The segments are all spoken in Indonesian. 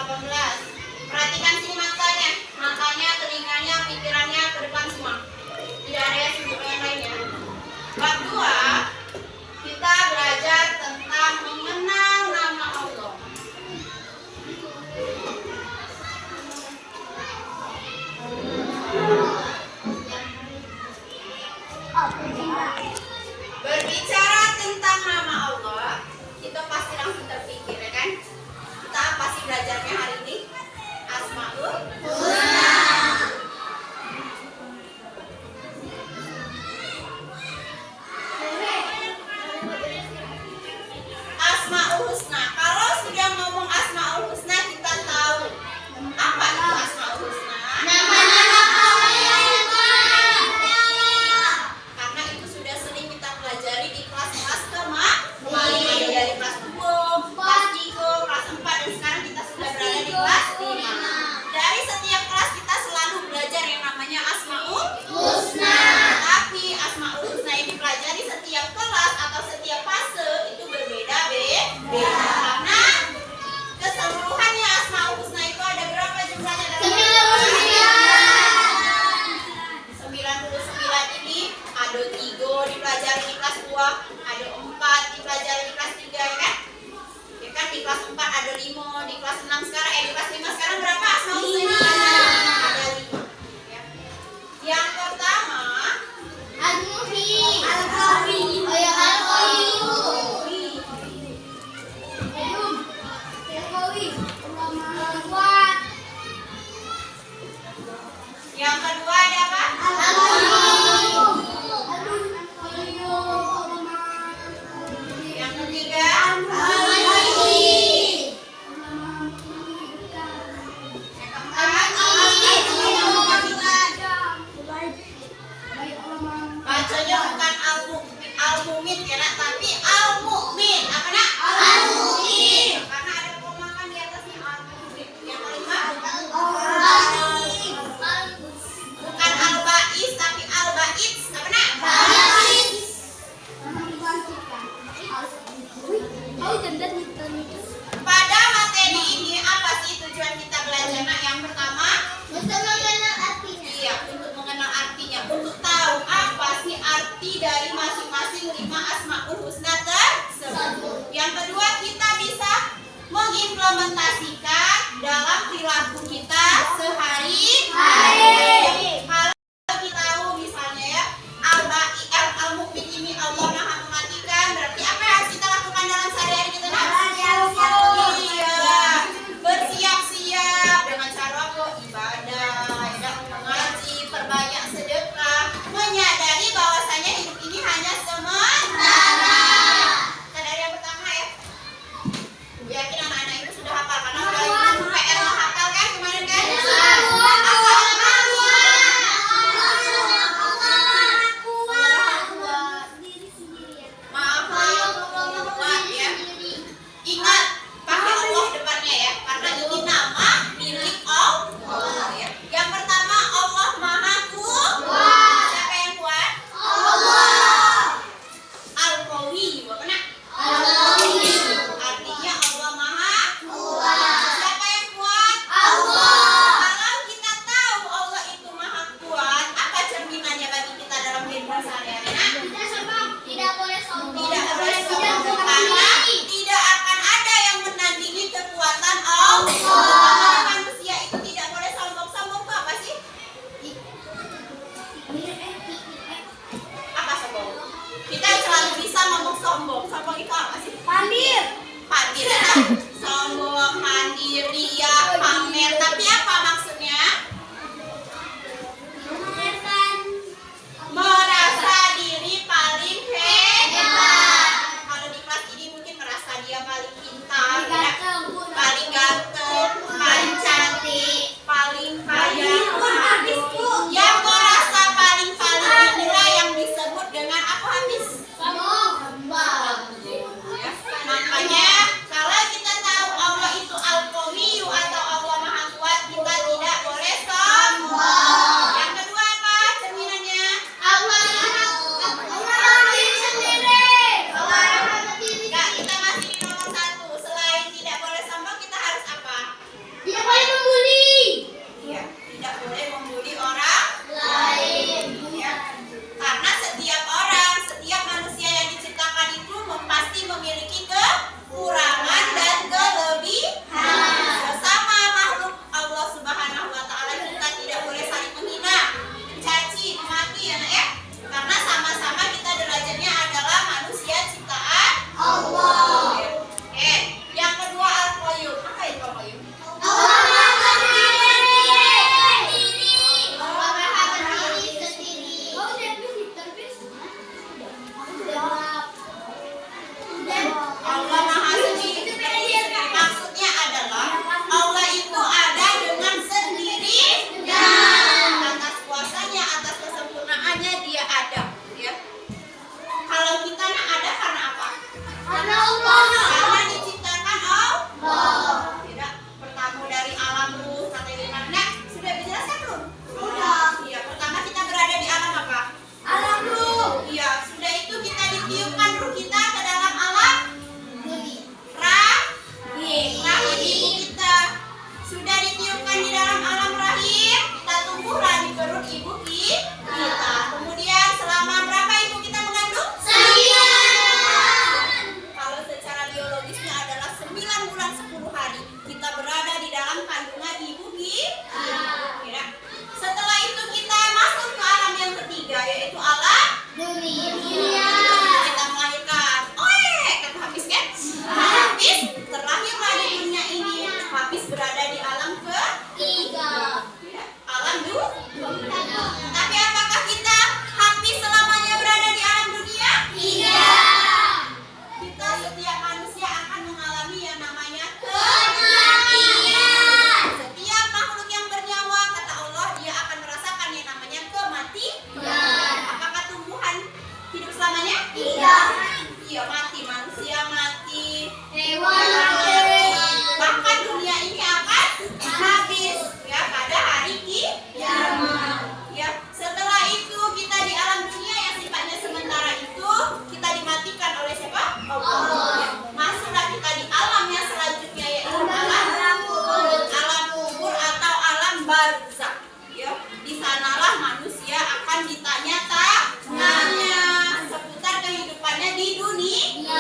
18. Perhatikan sini matanya. Matanya, telinganya, pikirannya ke depan semua. Tidak ada yang sibuk yang lainnya. Bab 2, kita belajar tentang mengenal nama Allah. Berbicara tentang nama Allah, kita pasti langsung terpikir, ya kan? Kita pasti belajarnya hari ini Asmaul Husna. Asmaul Husna. Kalau sudah ngomong Asmaul Husna, kita tahu apa itu Asmaul Husna. Karena itu sudah sering kita pelajari di kelas-kelas kemarin, dari kelas 2, kelas 3, kelas 4, dan sekarang kita sudah berada di kelas 5. Dari setiap kelas kita selalu belajar yang namanya Asmaul Husna. Tapi Asmaul Husna yang dipelajari setiap kelas atau setiap fase itu berbeda-beda. Karena keseluruhannya Asmaul Husna itu ada berapa jumlahnya? 99 ini ada 3 dipelajari di kelas 2, ada 4 dipelajari di kelas 3, ya kan? Ya kan, di kelas 4 ada 5, di kelas 6 sekarang, di kelas 5 sekarang berapa Asmaul Husna? Ada 5. Ya. Yang pertama, yang kedua ada apa? Yang ketiga, yang keempat, bacanya bukan al-mu'min ya nak, tapi al-mu'min. Apa nak? Al-mu'min. Karena ada koma kan di atasnya al-mu'min. Yang kelima, bukan al-ba'is tapi al-ba'is. Apa nak? Pada materi ini apa sih tujuan kita belajar nak? Yang pertama, iya, untuk mengenal artinya, untuk tahu apa sih arti dari masing-masing 5 Asmaul Husna tersebut. Yang kedua, kita bisa mengimplementasikan dalam perilaku kita sehari-hari. Kalau kita tahu misalnya ya, al-mu'min ini Allah Maha mematikan, berarti apa yang harus kita lakukan dalam sehari-hari kita? Iya, bersiap-siap dengan cara apa? Ibadah, ya, mengaji, perbanyak sedekah, menyadari bahwasanya hidup ini hanya sementara. Kita dari yang pertama ya. Yakin anak-anak itu sudah hafal karena udah PR menghafal boleh membuli. Ya, tidak boleh membuli orang lain. Ya. Karena setiap orang, setiap manusia yang diciptakan itu pasti memiliki kekurangan dan kelebihan. Sesama makhluk Allah Subhanahu wa taala kita tidak boleh saling menghina, mencaci, memaki ya nak ya. Karena sama-sama kita derajatnya adalah manusia ciptaan Allah. Yang kedua al-qayyum. Apa itu al-qayyum? Allah Maha berdiri. Allah Maha berdiri sendiri. Allah Maha sendiri. Maksudnya adalah Allah itu ada dengan sendiri. Atas kuasanya, atas kesempurnaannya dia ada. Ya. Kalau kita ada karena apa? Karena Allah. Karena diciptakan Allah. Tidak. Pertama dari alam ruh kata Imam. Nah, sudah dijelaskan belum? Sudah. Iya. Pertama kita berada di alam apa? Alam ruh. Iya. Sudah itu kita ditiupkan ruh kita ke dalam alam Budi. rahim ibu kita. Sudah ditiupkan di dalam alam rahim, kita tumbuhlah di perut ibu kita. Kemudian selama berapa ibu kita mengandung? 9. Kalau secara biologisnya adalah 9 bulan 10 hari kita berada di dalam kandungan ibu kita. Setelah itu kita masuk ke alam yang ketiga, yaitu alam Dunia. kita melahirkan. Kata Hafiz kan? Hafiz terlahirlah di dunia ini. Hafiz berada di alam Tiga. alam dunia. Tapi apakah kita Hafiz selamanya berada di alam dunia? Tidak. Kita setiap manusia akan mengalami yang namanya Kematian. Setiap makhluk yang bernyawa, kata Allah, dia akan merasakan yang namanya kematian. Apakah tumbuhan hidup selamanya? Tidak. Iya, mati. Manusia mati. Hewan Bahkan dunia ini akan habis ya pada hari kiamat. Ya, setelah itu kita di alam dunia yang sifatnya sementara itu kita dimatikan oleh siapa? Allah. Ya, masuklah kita di alam yang selanjutnya yaitu alam kubur atau alam barzakh. Ya, di sanalah manusia akan ditanya-tanya seputar kehidupannya di dunia.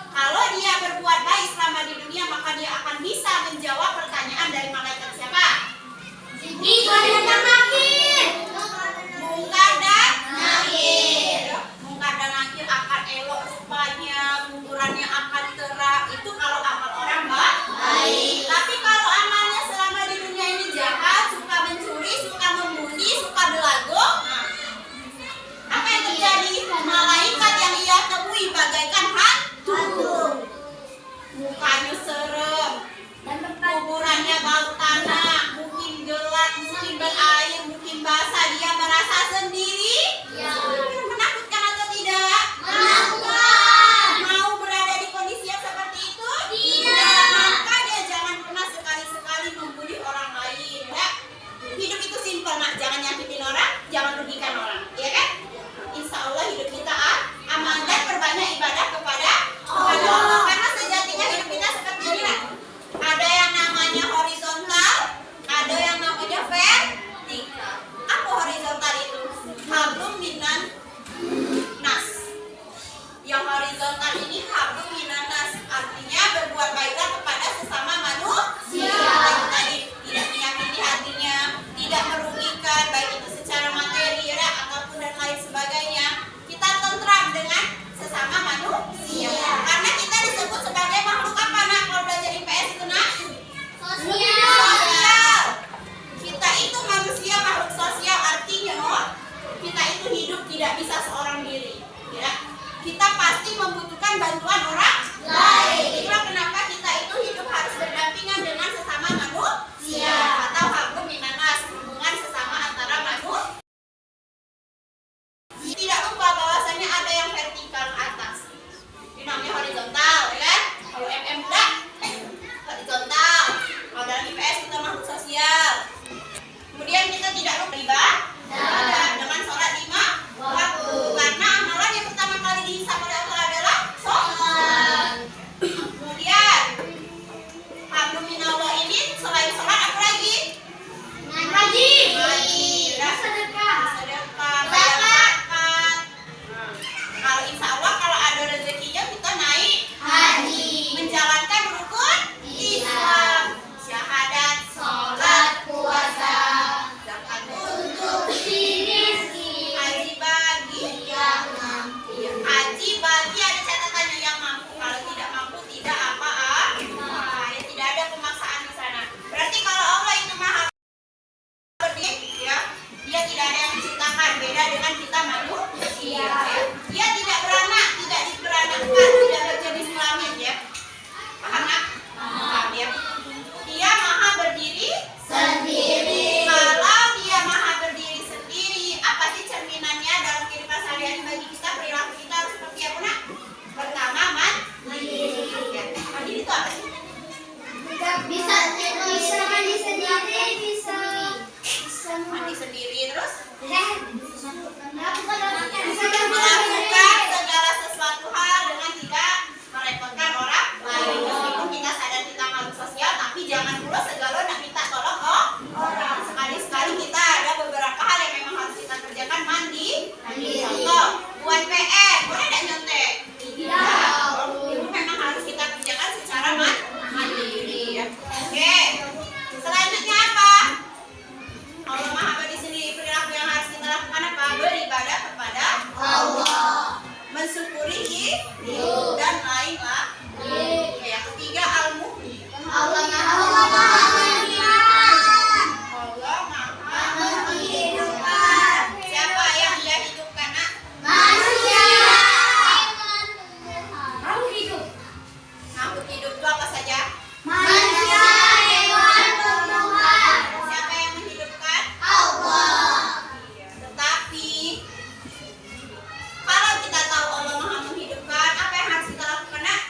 Kalau dia berbuat baik selama di dunia, maka dia akan bisa menjawab pertanyaan dari malaikat siapa? Munkar dan Nakir. Munkar dan Nakir akan elok rupanya, kuburannya akan terang. Itu kalau amal orang baik. Tapi kalau amalnya selama di dunia ini jahat, suka mencuri, suka membuli, suka belagu, apa yang terjadi? Malaikat yang ia temui bagaikan hantu. Mukanya serem, kuburannya bau. Beda dengan kita manusia. Ya. Dia tidak beranak, tidak diperanakkan, tidak berjenis kelamin ya. Paham nak? Paham ya. Dia maha berdiri Sendiri. Kalau dia maha berdiri sendiri, apa sih cerminannya dalam kehidupan sehari-hari bagi kita? Perilaku kita harus seperti apa nak? Pertama mandiri. Ya. Mandiri itu apa sih? Bisa mandi sendiri, bisa Mandi sendiri terus melakukan melakukan segala sesuatu hal dengan tidak merepotkan orang lain. Meskipun kita sadar kita makhluk sosial, tapi jangan pula segala nak minta tolong orang. Sekali-sekali kita ada beberapa hal yang memang harus kita kerjakan. Mandi. Contoh, buat PR, boleh tidak nyontek? Itu memang harus kita kerjakan secara mandiri ya. Oke. Selanjutnya apa? Allah Maha Berdiri sendiri, perilaku yang harus kita lakukan apa? Beribadah kepada Allah. mensyukuri hidup dan lain-lain. Yang ketiga al-muhyi. Allah Maha menghidupkan. Allah Maha Menghidupkan. Siapa yang Dia hidupkan? Nak? Manusia. Makhluk hidup itu apa saja? Manusia, hewan, tumbuhan. Siapa yang menghidupkan? Allah. Iya. Tetapi kalau kita tahu Allah Maha menghidupkan, apa yang harus kita lakukan? Nak?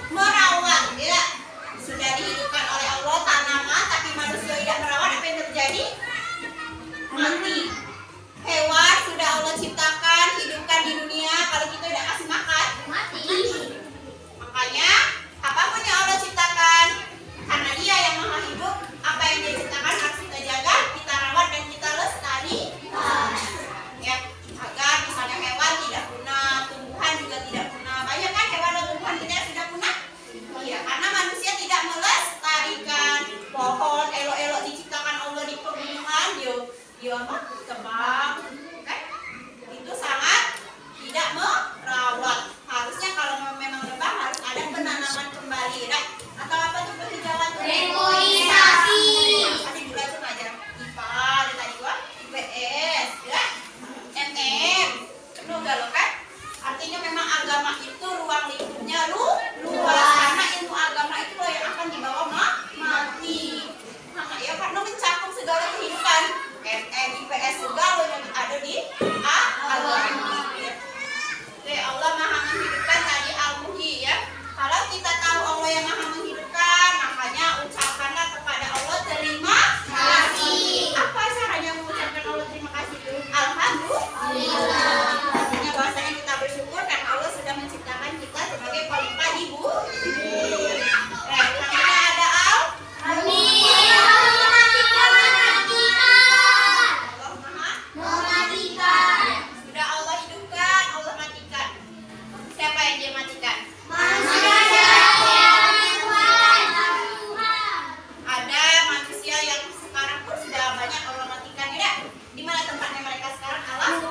Merawat, tidak? Sudah dihidupkan oleh Allah tanaman, tapi manusia tidak merawat, apa yang terjadi? Mati. Hewan sudah Allah ciptakan, hidupkan di dunia, kalau kita tidak kasih makan, Mati. makanya apapun yang Allah ciptakan, karena Dia yang maha hidup, apa yang Dia ciptakan harus kita jaga, kita rawat dan kita lestari. Ya, agar misalnya hewan tidak punah, tumbuhan juga tidak punah. Banyak kan hewan dan tumbuhan kita yang sudah punah? Iya, karena manusia tidak melestarikan. Pohon elok-elok diciptakan Allah di pegunungan, dia apa? Kebang, kan? Itu sangat tidak merawat. Harusnya kalau memang rebah harus ada penanaman kembali, right? Atau apa tuh penghijauan tuh? Reboisasi. Tadi juga tuh ngajar IPA, dan tadi gua IPS, ya? MM, penuh galau kan? Artinya memang agama itu ruang lingkupnya luas, karena ilmu agama itu loh yang akan dibawa mati. Nah, ya karena mencakup segala kehidupan. MM, IPS segala yang ada di agama. Ya. Oke, Allah Maha menghidupkan tadi al-muhyi ya. Kalau kita tahu Allah yang Maha menghidupkan, makanya ucapkanlah kepada Allah terima kasih. Apa caranya mengucapkan Allah terima kasih? Alhamdulillah. Artinya bahwasanya kita bersyukur karena Allah sudah menciptakan kita sebagai khalifah di bumi. Selanjutnya ada Allah Maha. Sudah Allah hidupkan, Allah matikan. Siapa yang Dia matikan? Ada manusia yang sekarang pun sudah banyak Allah matikan, tidak? Di mana tempatnya mereka sekarang? Alam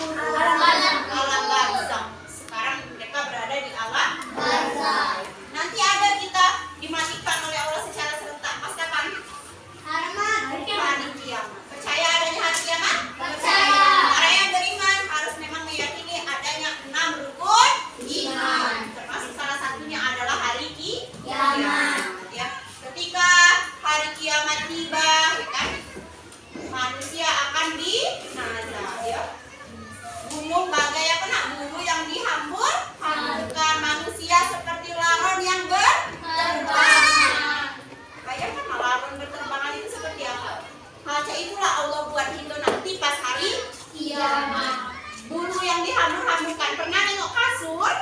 barzakh. Sekarang mereka berada di alam barzakh. Nanti ada kita dimatikan oleh Allah secara serentak. Pas kapan? Hari kiamat. Percaya adanya hari kiamat? Percaya. Orang yang beriman harus memang meyakini adanya 6 rukun iman. Termasuk salah satunya adalah hari kiamat. Ya. Ketika hari kiamat tiba, ya kan? Manusia akan dinazah, ya. Gunung bagai apa nak? Bulu yang hamburkan. Manusia seperti laron yang berterbangan. Bayangkan laron berterbangan itu seperti apa? Maka itulah Allah buat itu nanti pas hari kiamat. Bulu yang dihambur-hamburkan. Pernah nengok kasur?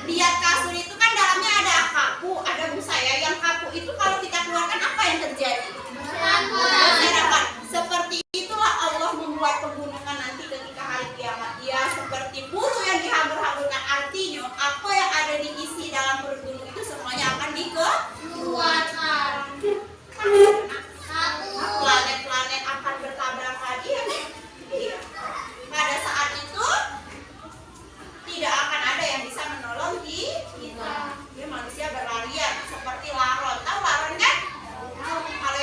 Lihat kasur itu kan dalamnya ada kaku, ada busa ya. Yang kaku itu kalau kita keluarkan apa yang terjadi? Berserakan. Seperti itulah Allah membuat pegunungan nanti ketika hari kiamat. Dia seperti bulu yang dihambur-hamburkan. Artinya apa yang ada di isi dalam perut gunung itu semuanya akan dikeluarkan. Planet-planet akan bertabrakan. Iya. Pada saat itu tidak akan ada yang bisa menolong kita. Dia manusia berlarian seperti laron. Tahu laron kan? Kalau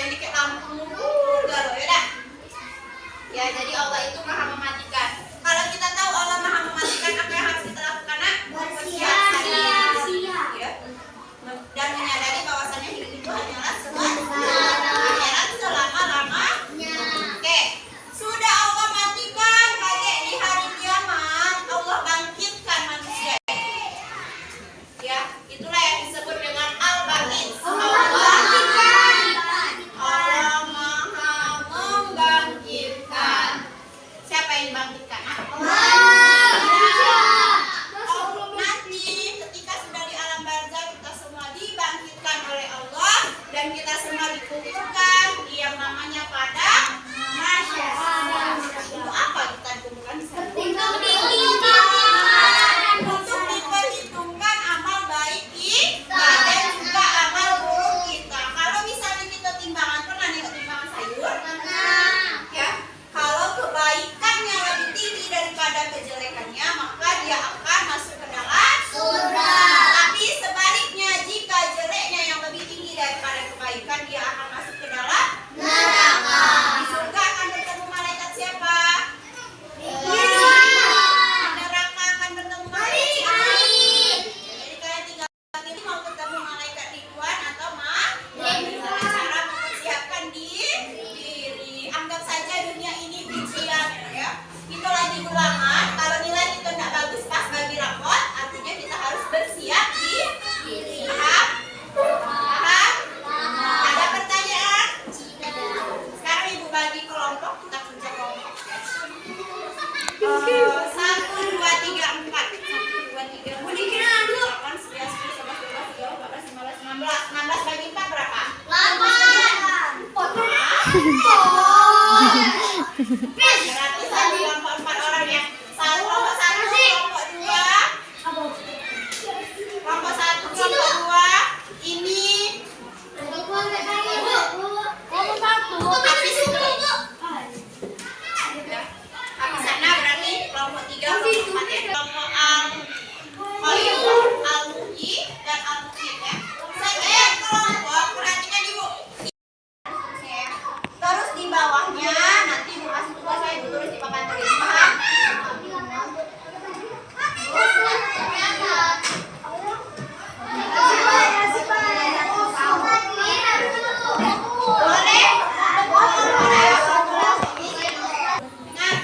Berarti satu kelompok 4 orang ya. Kelompok 1, kelompok 2. Kelompok 1, kelompok 2. Ini habis itu. Habis sana berarti kelompok 3, kelompok 4 ya. Kelompok Al-Muhi dan Al-Muhid ya. Setiap kelompok, perhatikan Ibu. Terus di bawahnya nanti Ibu kasih tugas saya, Ibu tulis di papan tulis. Paham? Boleh? Ingat,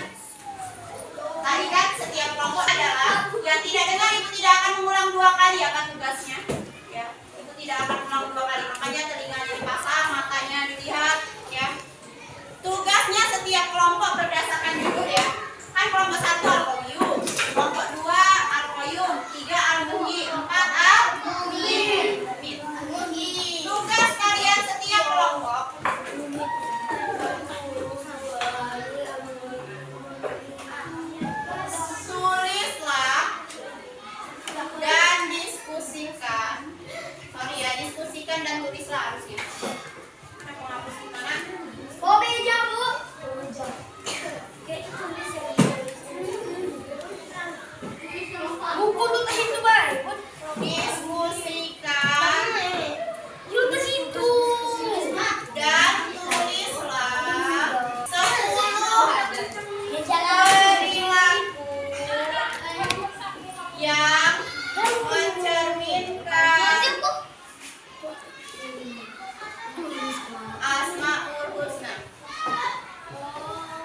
tadi kan setiap kelompok adalah yang tidak dengar Ibu tidak akan mengulang 2 kali apa tugasnya. Ya, Ibu tidak akan mengulang 2 kali. Makanya telinganya dipasang, matanya dilihat ya. Tugasnya setiap kelompok berdasarkan judul ya. Kan kelompok 1 Al-Qayyum, kelompok 2 Al-Qayyum, 3 Al-Muhyi, 4 Al-Muhid. Tugas kalian setiap kelompok tulislah dan diskusikan. Sorry ya, diskusikan dan tulislah harusnya. Saya mau hapus di mana? Buku tuh itu baik. Diskusikan Yuk ke situ. dan tulislah 10 perilaku yang mencerminkan Asmaul Husna.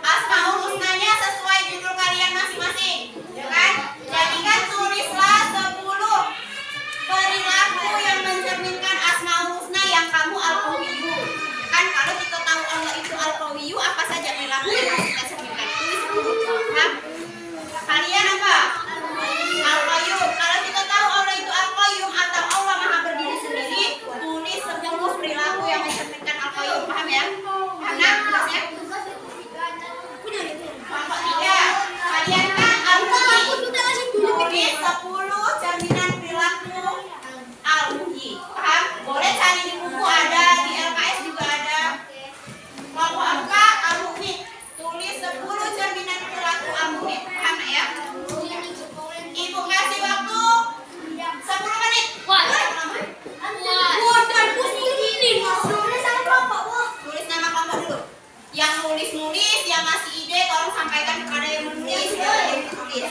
Asmaul Husnanya sesuai judul kalian masing-masing, ya kan? Jadi kan tulislah 10 perilaku yang mencerminkan Asmaul Husna yang kamu Al-Qawiyyu. Kan kalau kita tahu Allah itu Al-Qawiyyu, apa saja perilaku yang harus kita cerminkan? Tulis 10. Paham? Kalian apa? Al-Qayyum. Kalau kita tahu Allah itu Al-Qayyum atau Allah Maha berdiri sendiri, tulis 10 perilaku yang mencerminkan Al-Qayyum. Paham ya? Paham nak? Tulisnya? Kelompok 3. Kalian kan Al-Muhyi. Tulis 10 cerminan perilaku Al-Muhyi. Paham? Boleh cari di buku, ada di LKS juga ada. Kelompok 4 Al-Muhid. Tulis 10 cerminan perilaku Al-Muhid. Paham ya? Ibu kasih waktu 10 menit. Tulis nama kelompok dulu. Yang nulis-nulis, yang ngasih ide, tolong sampaikan kepada yang menulis. Yang tulis.